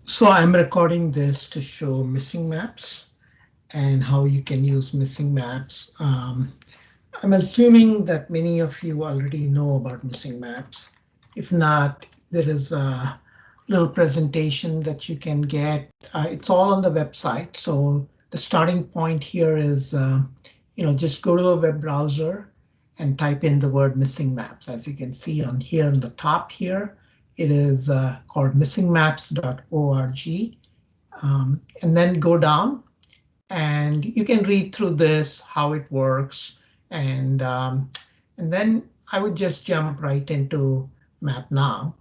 So I'm recording this to show missing maps and how you can use missing maps. I'm assuming that many of you already know about missing maps. If not, there is a little presentation that you can get. It's all on the website. So the starting point here is, just go to a web browser and type in the word missing maps. As you can see on here on the top here, it is called missingmaps.org. And then go down and you can read through this, how it works. And then I would just jump right into Map Now.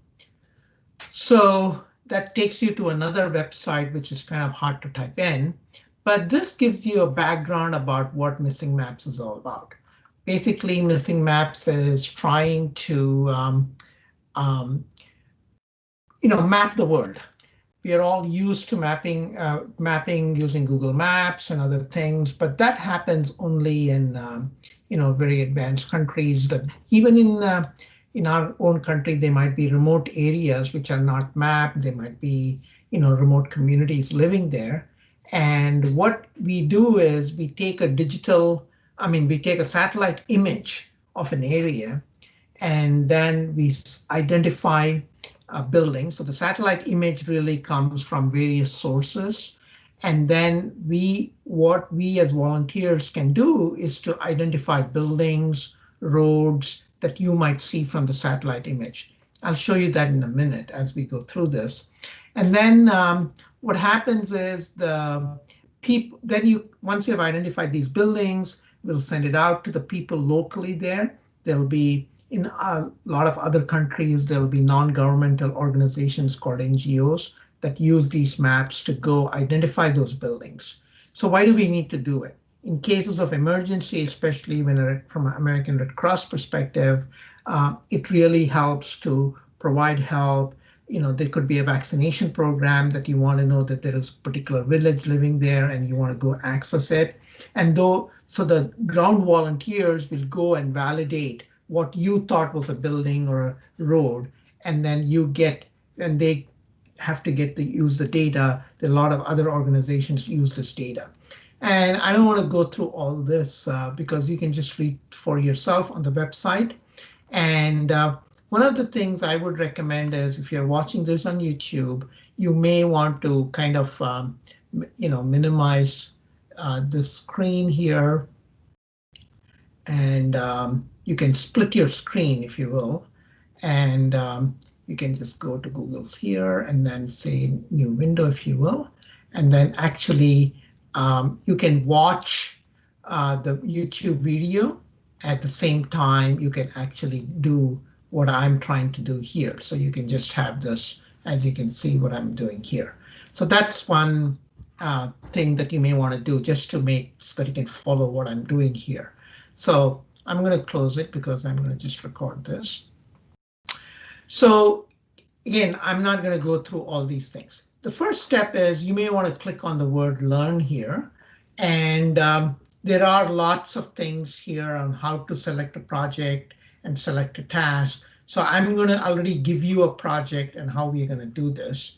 So that takes you to another website, which is kind of hard to type in. But this gives you a background about what Missing Maps is all about. Basically, Missing Maps is trying to map the world. We are all used to mapping using Google Maps and other things, but that happens only in very advanced countries. That even in our own country, there might be remote areas which are not mapped. There might be remote communities living there. And what we do is we take we take a satellite image of an area, and then we identify buildings. So the satellite image really comes from various sources. And then what we as volunteers can do is to identify buildings, roads that you might see from the satellite image. I'll show you that in a minute as we go through this. And then what happens is once you have identified these buildings, we'll send it out to the people locally there. There'll be in a lot of other countries, there will be non-governmental organizations called NGOs that use these maps to go identify those buildings. So why do we need to do it? In cases of emergency, especially from an American Red Cross perspective, it really helps to provide help. There could be a vaccination program that you want to know that there is a particular village living there and you want to go access it. So the ground volunteers will go and validate what you thought was a building or a road, and then they have to use the data. There are a lot of other organizations use this data. And I don't want to go through all this because you can just read for yourself on the website. And one of the things I would recommend is if you're watching this on YouTube, you may want to kind of, minimize the screen here. And you can split your screen, if you will, and you can just go to Google's here and then say new window, if you will. And then actually you can watch the YouTube video at the same time. You can actually do what I'm trying to do here. So you can just have this, as you can see what I'm doing here. So that's one thing that you may want to do just to make so that you can follow what I'm doing here. So I'm going to close it because I'm going to just record this. So again, I'm not going to go through all these things. The first step is you may want to click on the word learn here. And there are lots of things here on how to select a project and select a task. So I'm going to already give you a project and how we're going to do this.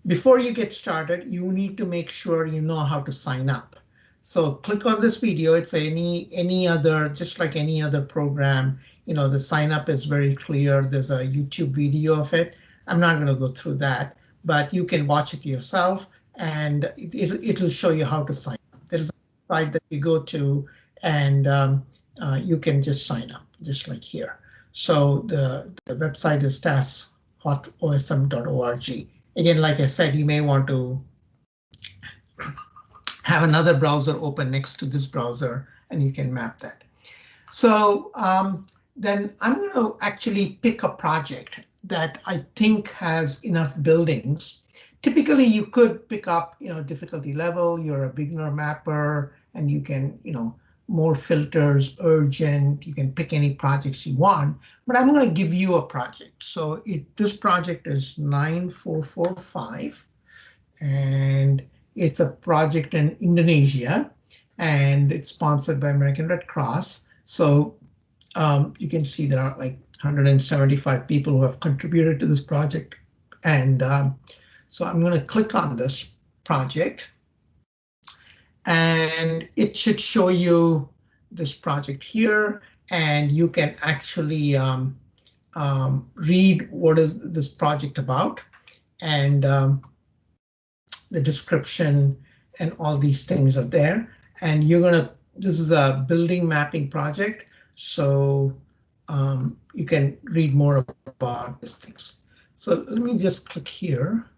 Before you get started, you need to make sure you know how to sign up. So click on this video. It's any other, just like any other program. The sign up is very clear. There's a YouTube video of it. I'm not going to go through that, but you can watch it yourself and it'll show you how to sign up. There's a site that you go to and you can just sign up, just like here. So the website is taskosm.org. Again, like I said, you may want to have another browser open next to this browser and you can map that. So then I'm going to actually pick a project that I think has enough buildings. Typically, you could pick up, difficulty level. You're a beginner mapper and you can, more filters, urgent. You can pick any projects you want, but I'm going to give you a project. So this project is 9445 and it's a project in Indonesia and it's sponsored by American Red Cross. So you can see there are like 175 people who have contributed to this project. And So I'm going to click on this project, and it should show you this project here, and you can actually read what is this project about, and the description and all these things are there. And you're gonna, this is a building mapping project, so you can read more about these things. So let me just click here.